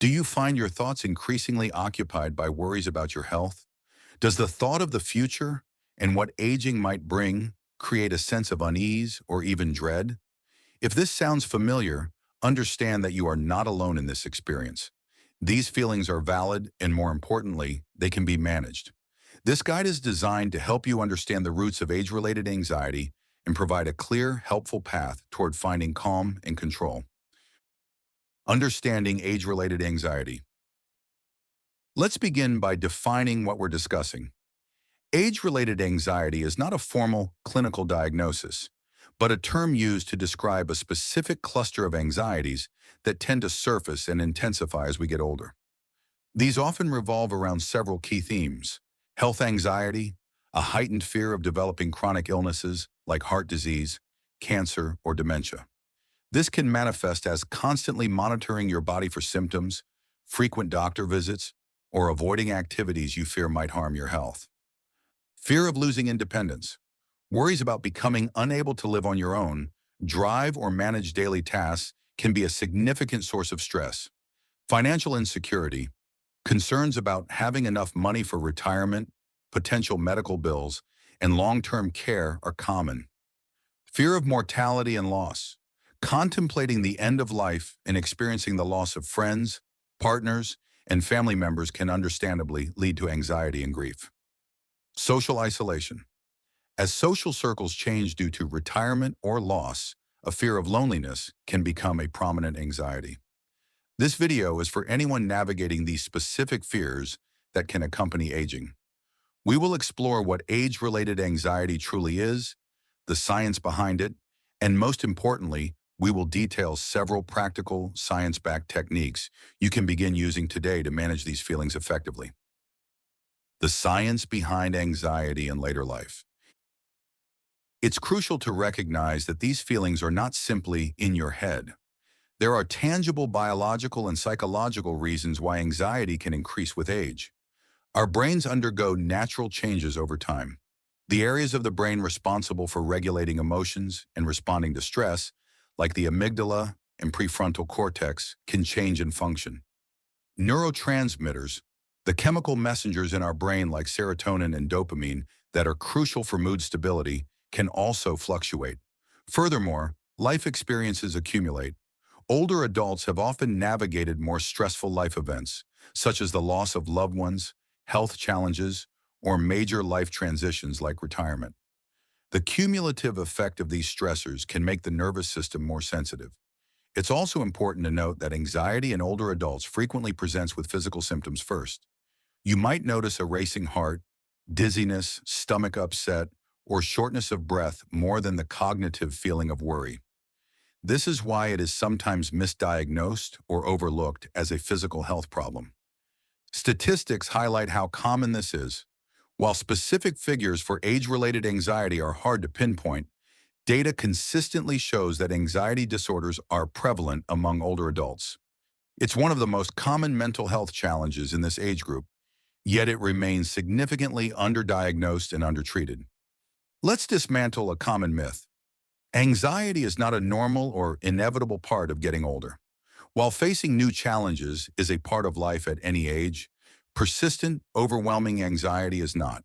Do you find your thoughts increasingly occupied by worries about your health? Does the thought of the future and what aging might bring create a sense of unease or even dread? If this sounds familiar, understand that you are not alone in this experience. These feelings are valid and, more importantly, they can be managed. This guide is designed to help you understand the roots of age-related anxiety and provide a clear, helpful path toward finding calm and control. Understanding age-related anxiety. Let's begin by defining what we're discussing. Age-related anxiety is not a formal clinical diagnosis, but a term used to describe a specific cluster of anxieties that tend to surface and intensify as we get older. These often revolve around several key themes: health anxiety, a heightened fear of developing chronic illnesses like heart disease, cancer, or dementia. This can manifest as constantly monitoring your body for symptoms, frequent doctor visits, or avoiding activities you fear might harm your health. Fear of losing independence. Worries about becoming unable to live on your own, drive or manage daily tasks can be a significant source of stress. Financial insecurity. Concerns about having enough money for retirement, potential medical bills, and long-term care are common. Fear of mortality and loss. Contemplating the end of life and experiencing the loss of friends, partners, and family members can understandably lead to anxiety and grief. Social isolation. As social circles change due to retirement or loss, a fear of loneliness can become a prominent anxiety. This video is for anyone navigating these specific fears that can accompany aging. We will explore what age-related anxiety truly is, the science behind it, and most importantly, we will detail several practical, science-backed techniques you can begin using today to manage these feelings effectively. The science behind anxiety in later life. It's crucial to recognize that these feelings are not simply in your head. There are tangible biological and psychological reasons why anxiety can increase with age. Our brains undergo natural changes over time. The areas of the brain responsible for regulating emotions and responding to stress, like the amygdala and prefrontal cortex, can change in function. Neurotransmitters, the chemical messengers in our brain like serotonin and dopamine that are crucial for mood stability, can also fluctuate. Furthermore, life experiences accumulate. Older adults have often navigated more stressful life events, such as the loss of loved ones, health challenges, or major life transitions like retirement. The cumulative effect of these stressors can make the nervous system more sensitive. It's also important to note that anxiety in older adults frequently presents with physical symptoms first. You might notice a racing heart, dizziness, stomach upset, or shortness of breath more than the cognitive feeling of worry. This is why it is sometimes misdiagnosed or overlooked as a physical health problem. Statistics highlight how common this is. While specific figures for age-related anxiety are hard to pinpoint, data consistently shows that anxiety disorders are prevalent among older adults. It's one of the most common mental health challenges in this age group, yet it remains significantly underdiagnosed and undertreated. Let's dismantle a common myth. Anxiety is not a normal or inevitable part of getting older. While facing new challenges is a part of life at any age, persistent, overwhelming anxiety is not.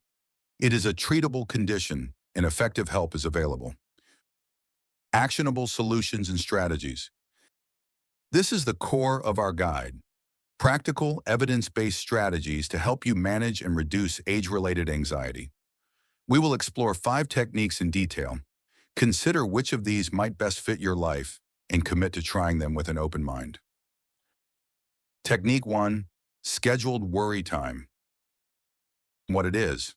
It is a treatable condition, and effective help is available. Actionable solutions and strategies. This is the core of our guide. Practical, evidence-based strategies to help you manage and reduce age-related anxiety. We will explore 5 techniques in detail. Consider which of these might best fit your life and commit to trying them with an open mind. Technique 1. Scheduled worry time. What it is.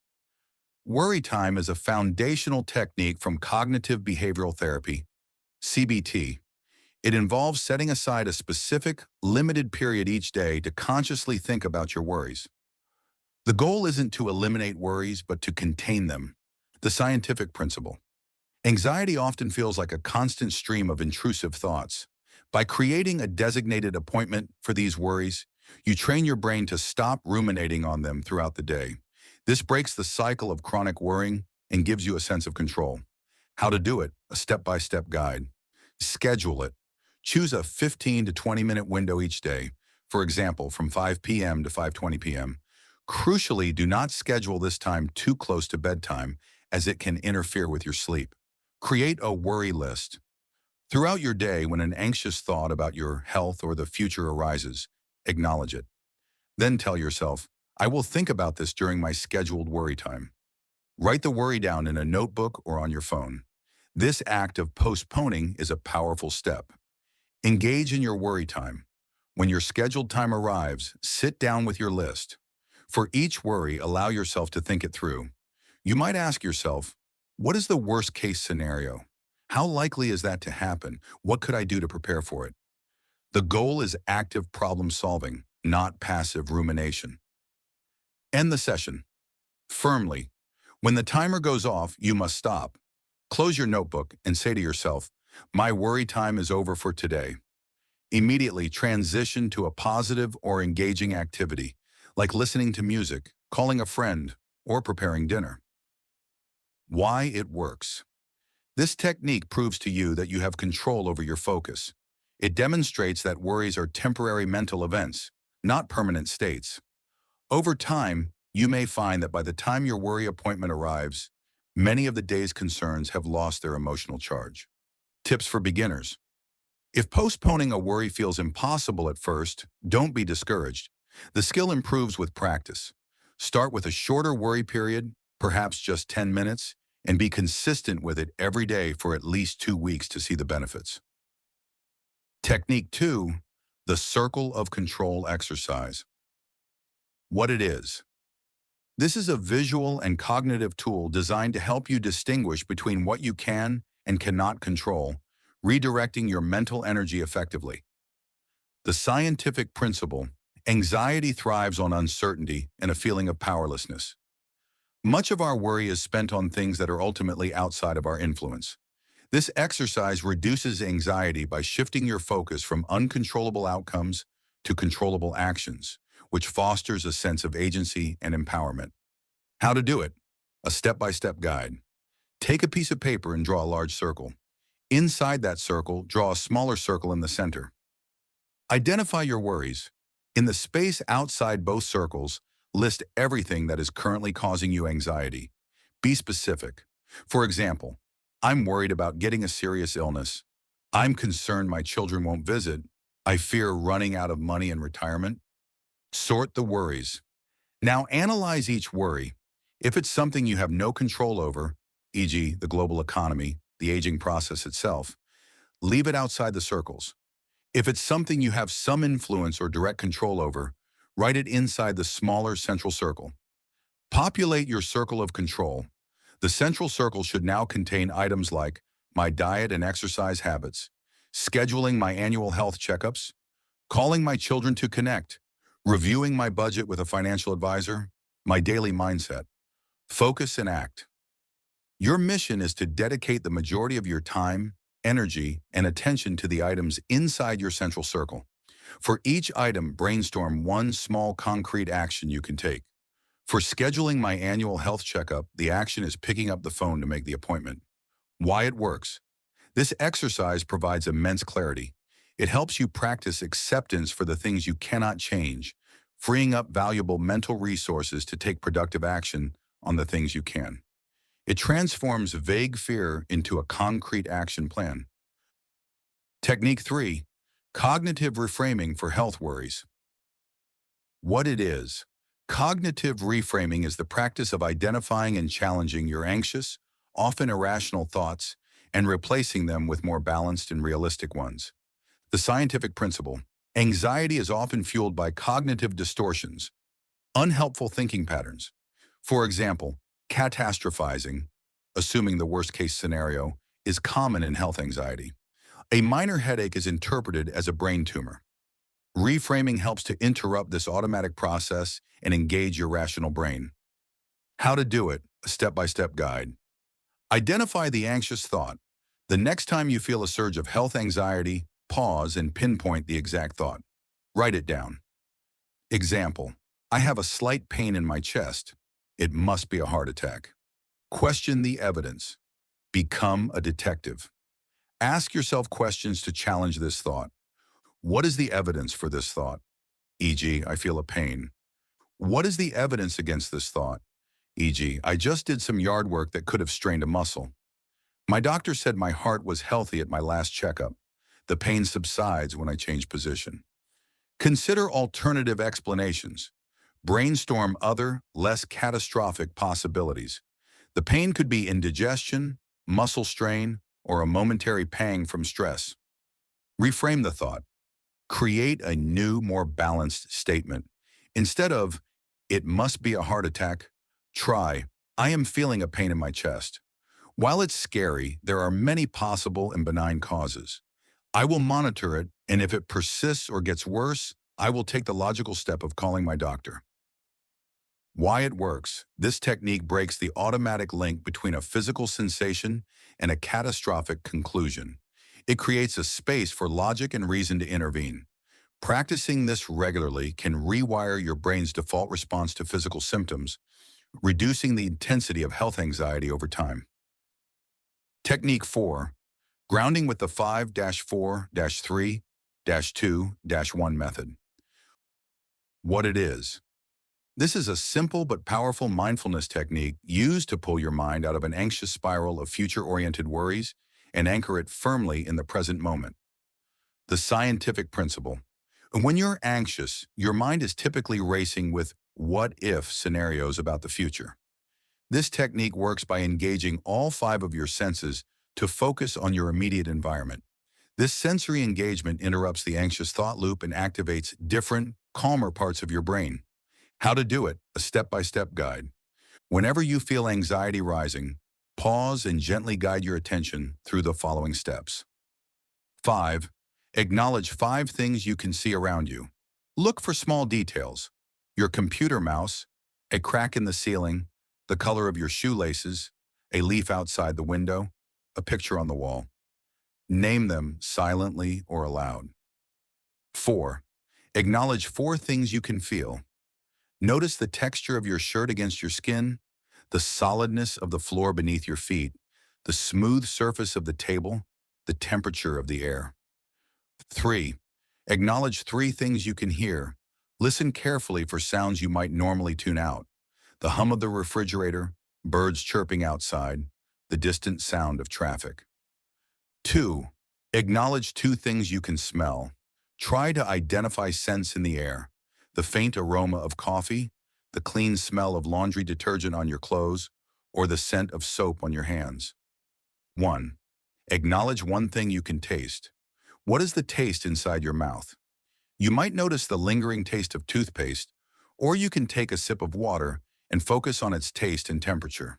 Worry time is a foundational technique from cognitive behavioral therapy, CBT. It involves setting aside a specific, limited period each day to consciously think about your worries. The goal isn't to eliminate worries, but to contain them. The scientific principle. Anxiety often feels like a constant stream of intrusive thoughts. By creating a designated appointment for these worries, you train your brain to stop ruminating on them throughout the day. This breaks the cycle of chronic worrying and gives you a sense of control. How to do it? A step-by-step guide. Schedule it. Choose a 15 to 20-minute window each day. for example, from 5 p.m. to 5:20 p.m. Crucially, do not schedule this time too close to bedtime as it can interfere with your sleep. Create a worry list. Throughout your day, when an anxious thought about your health or the future arises, acknowledge it. Then tell yourself, I will think about this during my scheduled worry time. Write the worry down in a notebook or on your phone. This act of postponing is a powerful step. Engage in your worry time. When your scheduled time arrives, sit down with your list. For each worry, allow yourself to think it through. You might ask yourself, what is the worst case scenario? How likely is that to happen? What could I do to prepare for it? The goal is active problem solving, not passive rumination. End the session. Firmly. When the timer goes off, you must stop. Close your notebook and say to yourself, my worry time is over for today. Immediately transition to a positive or engaging activity, like listening to music, calling a friend, or preparing dinner. Why it works. This technique proves to you that you have control over your focus. It demonstrates that worries are temporary mental events, not permanent states. Over time, you may find that by the time your worry appointment arrives, many of the day's concerns have lost their emotional charge. Tips for beginners. If postponing a worry feels impossible at first, don't be discouraged. The skill improves with practice. Start with a shorter worry period, perhaps just 10 minutes, and be consistent with it every day for at least 2 weeks to see the benefits. Technique 2, the circle of control exercise. What it is. This is a visual and cognitive tool designed to help you distinguish between what you can and cannot control, redirecting your mental energy effectively. The scientific principle, anxiety thrives on uncertainty and a feeling of powerlessness. Much of our worry is spent on things that are ultimately outside of our influence. This exercise reduces anxiety by shifting your focus from uncontrollable outcomes to controllable actions, which fosters a sense of agency and empowerment. How to do it? A step-by-step guide. Take a piece of paper and draw a large circle. Inside that circle, draw a smaller circle in the center. Identify your worries. In the space outside both circles, list everything that is currently causing you anxiety. Be specific. For example, I'm worried about getting a serious illness. I'm concerned my children won't visit. I fear running out of money in retirement. Sort the worries. Now analyze each worry. If it's something you have no control over, e.g. the global economy, the aging process itself, leave it outside the circles. If it's something you have some influence or direct control over, write it inside the smaller central circle. Populate your circle of control. The central circle should now contain items like my diet and exercise habits, scheduling my annual health checkups, calling my children to connect, reviewing my budget with a financial advisor, my daily mindset. Focus and act. Your mission is to dedicate the majority of your time, energy, and attention to the items inside your central circle. For each item, brainstorm one small concrete action you can take. For scheduling my annual health checkup, the action is picking up the phone to make the appointment. Why it works. This exercise provides immense clarity. It helps you practice acceptance for the things you cannot change, freeing up valuable mental resources to take productive action on the things you can. It transforms vague fear into a concrete action plan. Technique 3, cognitive reframing for health worries. What it is. Cognitive reframing is the practice of identifying and challenging your anxious, often irrational thoughts and replacing them with more balanced and realistic ones. The scientific principle. Anxiety is often fueled by cognitive distortions, unhelpful thinking patterns. For example, catastrophizing, assuming the worst-case scenario, is common in health anxiety. A minor headache is interpreted as a brain tumor. Reframing helps to interrupt this automatic process and engage your rational brain. How to do it, a step-by-step guide. Identify the anxious thought. The next time you feel a surge of health anxiety, pause and pinpoint the exact thought. Write it down. Example, I have a slight pain in my chest. It must be a heart attack. Question the evidence. Become a detective. Ask yourself questions to challenge this thought. What is the evidence for this thought? e.g., I feel a pain. What is the evidence against this thought? E.g., I just did some yard work that could have strained a muscle. My doctor said my heart was healthy at my last checkup. The pain subsides when I change position. Consider alternative explanations. Brainstorm other, less catastrophic possibilities. The pain could be indigestion, muscle strain, or a momentary pang from stress. Reframe the thought. Create a new, more balanced statement. Instead of, it must be a heart attack, try, I am feeling a pain in my chest. While it's scary, there are many possible and benign causes. I will monitor it, and if it persists or gets worse, I will take the logical step of calling my doctor. Why it works. This technique breaks the automatic link between a physical sensation and a catastrophic conclusion. It creates a space for logic and reason to intervene. Practicing this regularly can rewire your brain's default response to physical symptoms, reducing the intensity of health anxiety over time. Technique 4. Grounding with the 5-4-3-2-1 method. What it is. This is a simple but powerful mindfulness technique used to pull your mind out of an anxious spiral of future-oriented worries and anchor it firmly in the present moment. The scientific principle. When you're anxious, your mind is typically racing with what-if scenarios about the future. This technique works by engaging all 5 of your senses to focus on your immediate environment. This sensory engagement interrupts the anxious thought loop and activates different, calmer parts of your brain. How to do it, a step-by-step guide. Whenever you feel anxiety rising, pause and gently guide your attention through the following steps. 5. Acknowledge 5 things you can see around you. Look for small details. Your computer mouse, a crack in the ceiling, the color of your shoelaces, a leaf outside the window, a picture on the wall. Name them silently or aloud. 4. Acknowledge 4 things you can feel. Notice the texture of your shirt against your skin, the solidness of the floor beneath your feet, the smooth surface of the table, the temperature of the air. 3. Acknowledge 3 things you can hear. Listen carefully for sounds you might normally tune out. The hum of the refrigerator, birds chirping outside, the distant sound of traffic. 2. Acknowledge 2 things you can smell. Try to identify scents in the air. The faint aroma of coffee, the clean smell of laundry detergent on your clothes, or the scent of soap on your hands. 1. Acknowledge 1 thing you can taste. What is the taste inside your mouth? You might notice the lingering taste of toothpaste, or you can take a sip of water and focus on its taste and temperature.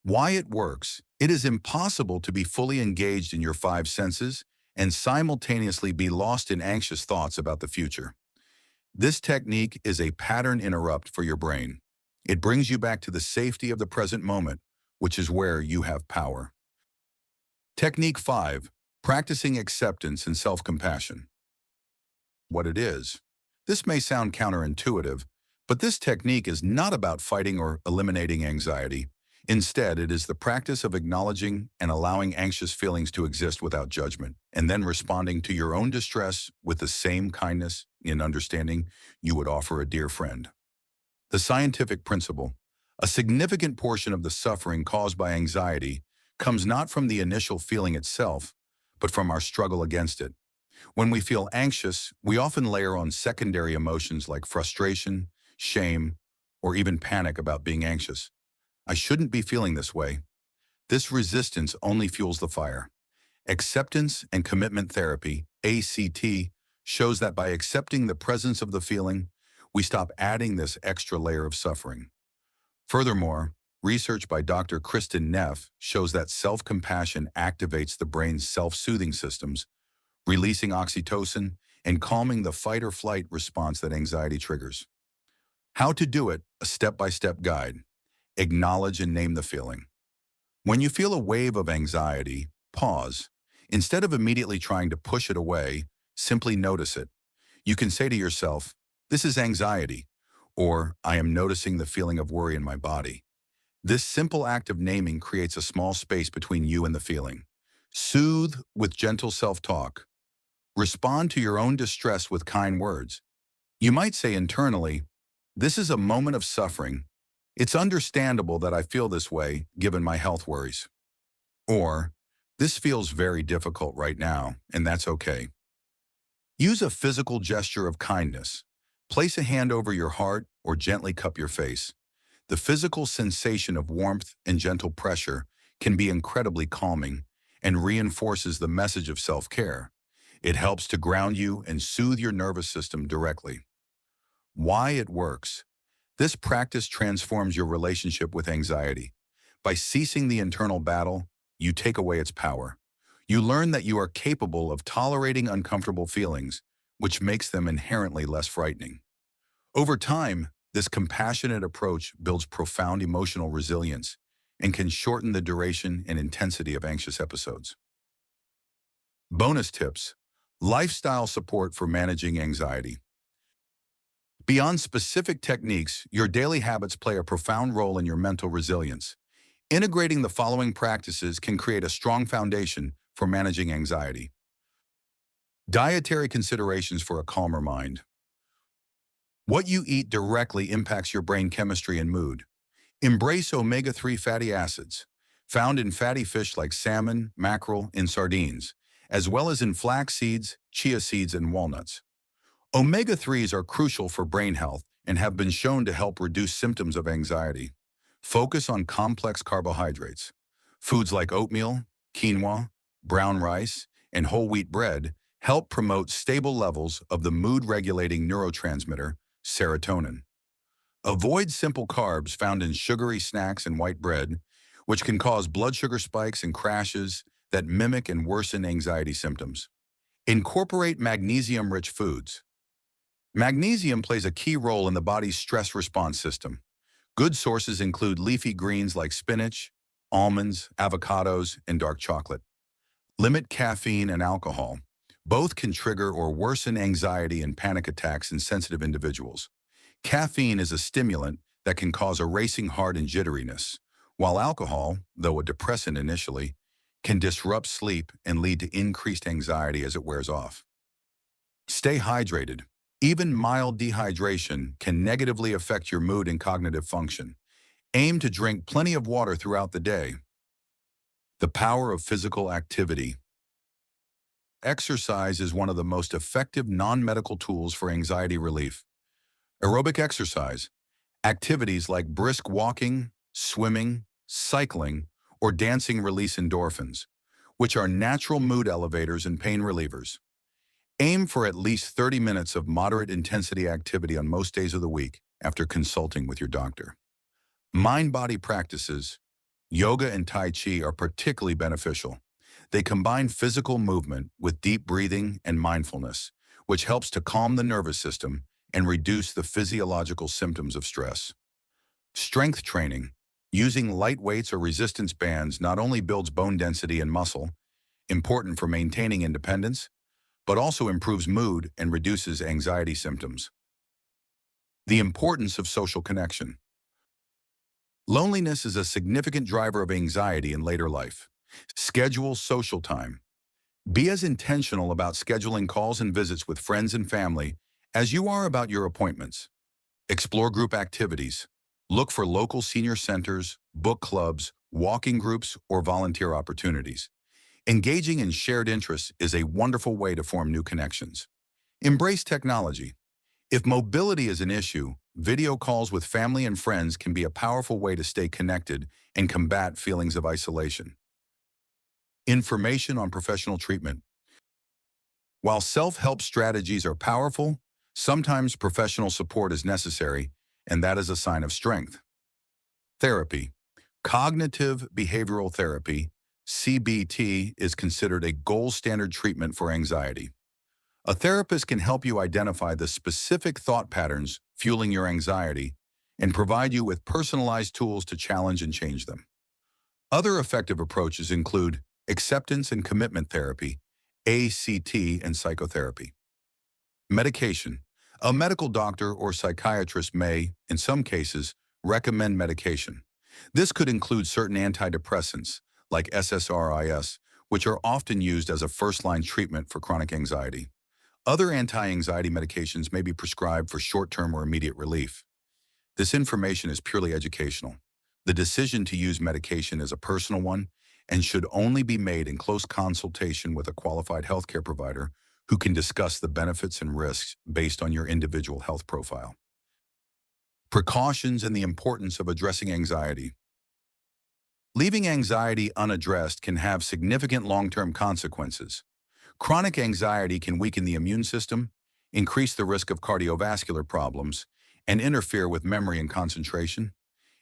Why it works. It is impossible to be fully engaged in your 5 senses and simultaneously be lost in anxious thoughts about the future. This technique is a pattern interrupt for your brain. It brings you back to the safety of the present moment, which is where you have power. Technique 5. Practicing acceptance and self-compassion. What it is. This may sound counterintuitive, but this technique is not about fighting or eliminating anxiety. Instead, it is the practice of acknowledging and allowing anxious feelings to exist without judgment, and then responding to your own distress with the same kindness and understanding you would offer a dear friend. The scientific principle. A significant portion of the suffering caused by anxiety comes not from the initial feeling itself, but from our struggle against it. When we feel anxious, we often layer on secondary emotions like frustration, shame, or even panic about being anxious. I shouldn't be feeling this way. This resistance only fuels the fire. Acceptance and commitment therapy, ACT, shows that by accepting the presence of the feeling, we stop adding this extra layer of suffering. Furthermore, research by Dr. Kristen Neff shows that self-compassion activates the brain's self-soothing systems, releasing oxytocin and calming the fight-or-flight response that anxiety triggers. How to do it, a step-by-step guide. Acknowledge and name the feeling. When you feel a wave of anxiety, pause. Instead of immediately trying to push it away, simply notice it. You can say to yourself, "This is anxiety," or "I am noticing the feeling of worry in my body." This simple act of naming creates a small space between you and the feeling. Soothe with gentle self-talk. Respond to your own distress with kind words. You might say internally, "This is a moment of suffering. It's understandable that I feel this way given my health worries." Or, "This feels very difficult right now, and that's okay." Use a physical gesture of kindness. Place a hand over your heart or gently cup your face. The physical sensation of warmth and gentle pressure can be incredibly calming and reinforces the message of self-care. It helps to ground you and soothe your nervous system directly. Why it works. This practice transforms your relationship with anxiety. By ceasing the internal battle, you take away its power. You learn that you are capable of tolerating uncomfortable feelings, which makes them inherently less frightening. Over time, this compassionate approach builds profound emotional resilience and can shorten the duration and intensity of anxious episodes. Bonus tips: lifestyle support for managing anxiety. Beyond specific techniques, your daily habits play a profound role in your mental resilience. Integrating the following practices can create a strong foundation for managing anxiety. Dietary considerations for a calmer mind. What you eat directly impacts your brain chemistry and mood. Embrace omega-3 fatty acids, found in fatty fish like salmon, mackerel, and sardines, as well as in flax seeds, chia seeds, and walnuts. Omega-3s are crucial for brain health and have been shown to help reduce symptoms of anxiety. Focus on complex carbohydrates. Foods like oatmeal, quinoa, brown rice, and whole wheat bread help promote stable levels of the mood-regulating neurotransmitter, serotonin. Avoid simple carbs found in sugary snacks and white bread, which can cause blood sugar spikes and crashes that mimic and worsen anxiety symptoms. Incorporate magnesium-rich foods. Magnesium plays a key role in the body's stress response system. Good sources include leafy greens like spinach, almonds, avocados, and dark chocolate. Limit caffeine and alcohol. Both can trigger or worsen anxiety and panic attacks in sensitive individuals. Caffeine is a stimulant that can cause a racing heart and jitteriness, while alcohol, though a depressant initially, can disrupt sleep and lead to increased anxiety as it wears off. Stay hydrated. Even mild dehydration can negatively affect your mood and cognitive function. Aim to drink plenty of water throughout the day. The power of physical activity. Exercise is one of the most effective non-medical tools for anxiety relief. Aerobic exercise, activities like brisk walking, swimming, cycling, or dancing release endorphins, which are natural mood elevators and pain relievers. Aim for at least 30 minutes of moderate intensity activity on most days of the week after consulting with your doctor. Mind-body practices, yoga and Tai Chi are particularly beneficial. They combine physical movement with deep breathing and mindfulness, which helps to calm the nervous system and reduce the physiological symptoms of stress. Strength training, using light weights or resistance bands not only builds bone density and muscle, important for maintaining independence, but also improves mood and reduces anxiety symptoms. The importance of social connection. Loneliness is a significant driver of anxiety in later life. Schedule social time. Be as intentional about scheduling calls and visits with friends and family as you are about your appointments. Explore group activities. Look for local senior centers, book clubs, walking groups, or volunteer opportunities. Engaging in shared interests is a wonderful way to form new connections. Embrace technology. If mobility is an issue, video calls with family and friends can be a powerful way to stay connected and combat feelings of isolation. Information on professional treatment. While self-help strategies are powerful, sometimes professional support is necessary, and that is a sign of strength. Therapy. Cognitive behavioral therapy, CBT, is considered a gold standard treatment for anxiety. A therapist can help you identify the specific thought patterns fueling your anxiety and provide you with personalized tools to challenge and change them. Other effective approaches include acceptance and commitment therapy, ACT, and psychotherapy. Medication. A medical doctor or psychiatrist may, in some cases, recommend medication. This could include certain antidepressants, like SSRIs, which are often used as a first-line treatment for chronic anxiety. Other anti-anxiety medications may be prescribed for short-term or immediate relief. This information is purely educational. The decision to use medication is a personal one and should only be made in close consultation with a qualified healthcare provider who can discuss the benefits and risks based on your individual health profile. Precautions and the importance of addressing anxiety. Leaving anxiety unaddressed can have significant long-term consequences. Chronic anxiety can weaken the immune system, increase the risk of cardiovascular problems, and interfere with memory and concentration.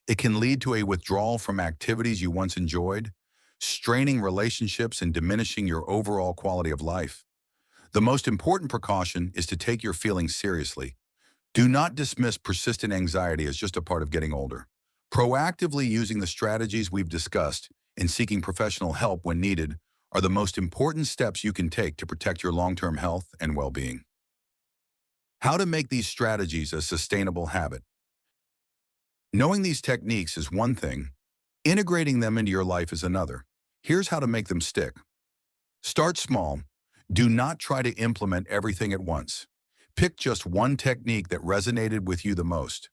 It can lead to a withdrawal from activities you once enjoyed, straining relationships and diminishing your overall quality of life. The most important precaution is to take your feelings seriously. Do not dismiss persistent anxiety as just a part of getting older. Proactively using the strategies we've discussed and seeking professional help when needed are the most important steps you can take to protect your long-term health and well-being. How to make these strategies a sustainable habit. Knowing these techniques is one thing. Integrating them into your life is another. Here's how to make them stick. Start small. Do not try to implement everything at once. Pick just one technique that resonated with you the most.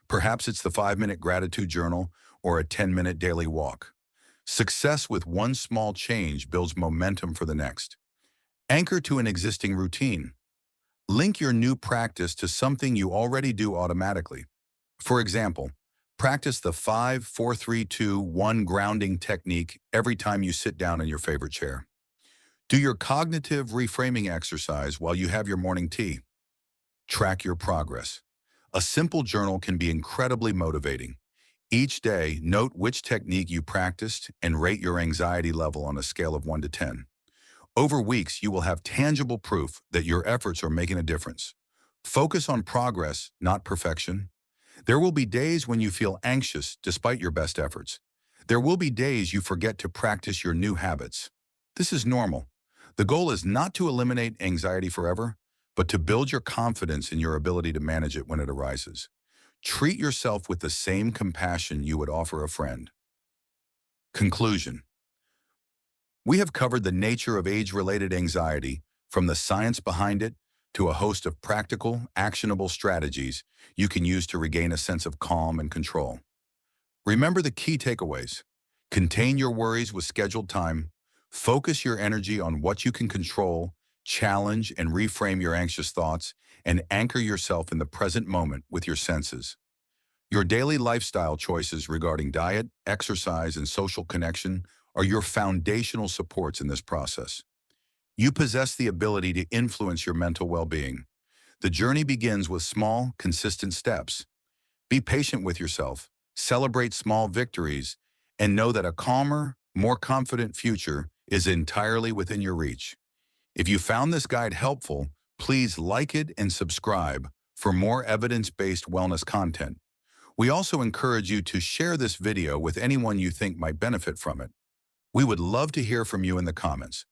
Perhaps it's the 5-minute gratitude journal or a 10-minute daily walk. Success with one small change builds momentum for the next. Anchor to an existing routine. Link your new practice to something you already do automatically. For example, practice the 5-4-3-2-1 grounding technique every time you sit down in your favorite chair. Do your cognitive reframing exercise while you have your morning tea. Track your progress. A simple journal can be incredibly motivating. Each day, note which technique you practiced and rate your anxiety level on a scale of 1 to 10. Over weeks, you will have tangible proof that your efforts are making a difference. Focus on progress, not perfection. There will be days when you feel anxious despite your best efforts. There will be days you forget to practice your new habits. This is normal. The goal is not to eliminate anxiety forever, but to build your confidence in your ability to manage it when it arises. Treat yourself with the same compassion you would offer a friend. Conclusion. We have covered the nature of age-related anxiety, from the science behind it to a host of practical, actionable strategies you can use to regain a sense of calm and control. Remember the key takeaways. Contain your worries with scheduled time. Focus your energy on what you can control, challenge and reframe your anxious thoughts, and anchor yourself in the present moment with your senses. Your daily lifestyle choices regarding diet, exercise, and social connection are your foundational supports in this process. You possess the ability to influence your mental well-being. The journey begins with small, consistent steps. Be patient with yourself, celebrate small victories, and know that a calmer, more confident future is entirely within your reach. If you found this guide helpful, please like it and subscribe for more evidence-based wellness content. We also encourage you to share this video with anyone you think might benefit from it. We would love to hear from you in the comments.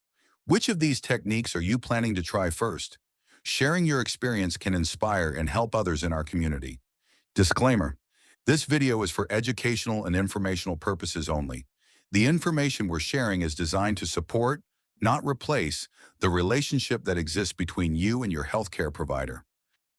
Which of these techniques are you planning to try first? Sharing your experience can inspire and help others in our community. Disclaimer: this video is for educational and informational purposes only. The information we're sharing is designed to support, not replace, the relationship that exists between you and your healthcare provider.